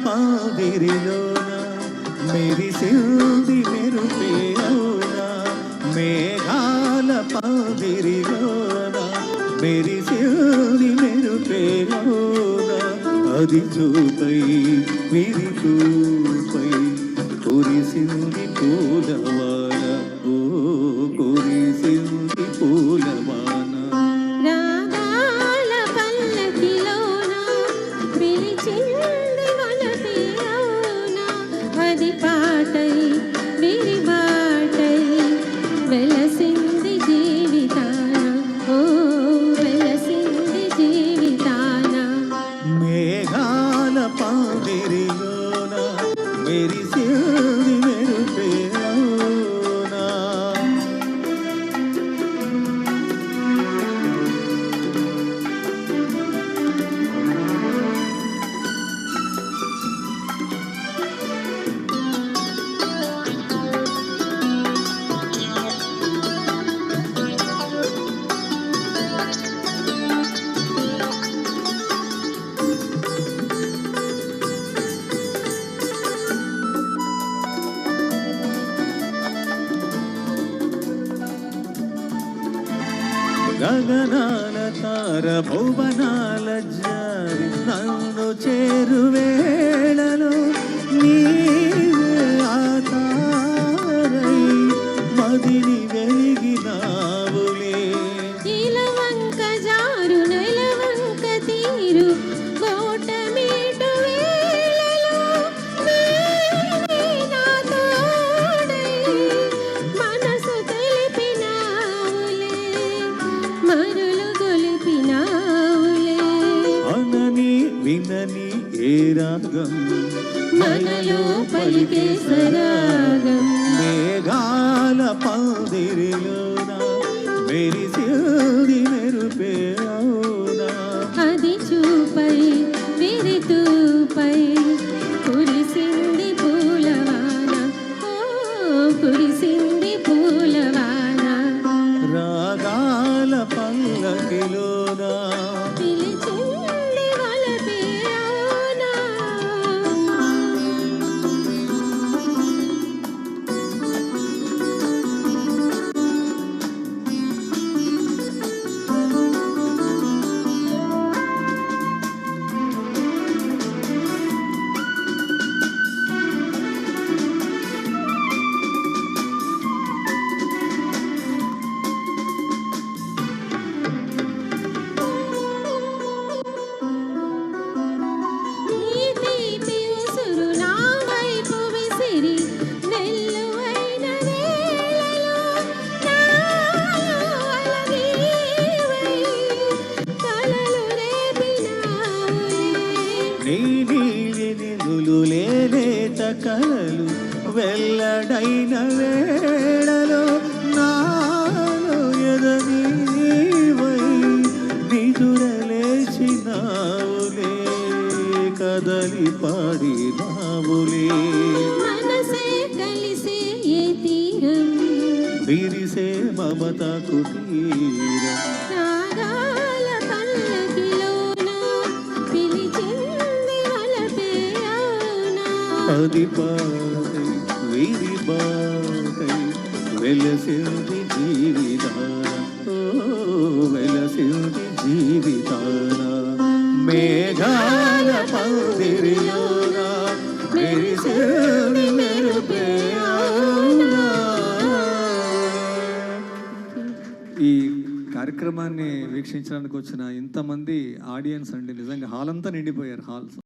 పాదిరిలోన మెరిసింది మెరుపే అవునా, మేఘాల పాదిరిలోన మెరిసింది మెరుపే అవునా, అది చూపై విరిపూపై కురిసింది పూలవాన, ఓ కురిసింది పూలవాన. పాటై విరి బాటై వెలసింది జీవితాన, ఓ వెలసింది జీవితాన. మేఘాల పాదిరిలోన మెరిసింది మెరుపే అవునా. గగనాల తార భువనాల జారి నన్ను చేరువేళలో నీవే ఆ తారై మదిని వెలిగినావులే. ఇలవంక జారు నెలవంక తీరు కోటమీటు వేళలో నీవే నా తోడై మనసు తెలిపినావులే, మరులు గొలిపినావులే. అనని వినని ఏ రాగం మనలో పలికే సరాగం. మేఘాల పాదిరిలోన మెరిసింది మెరుపే అవునా, అది చూపై విరితూపై కురిసింది పూలవాన, ఓ కురిసింది పూలవాన. రాగాల పల్లకిలోన పిలిచింది వలపే అవునా. లేత కలలు వెల్లడైన వేళలో నాలో ఎదనీవై నిదురలేచినావులే, కదలి పాడినావులే. మనసే కలిసే ఏ తీరం విరిసే మమత కుటీరం, రాగాల పల్లకిలోన పిలిచింది వలపే అవునా. అది పాటై విరి బాటై వెలసింది జీవితాన, ఓ వెలసింది జీవితాన. మేఘాల పాదిరిలోన మెరిసింది మెరుపే అవునా. ఈ కార్యక్రమాన్ని వీక్షించడానికి వచ్చిన ఇంతమంది ఆడియన్స్ అండి, నిజంగా హాల్ అంతా నిండిపోయారు. హాల్స్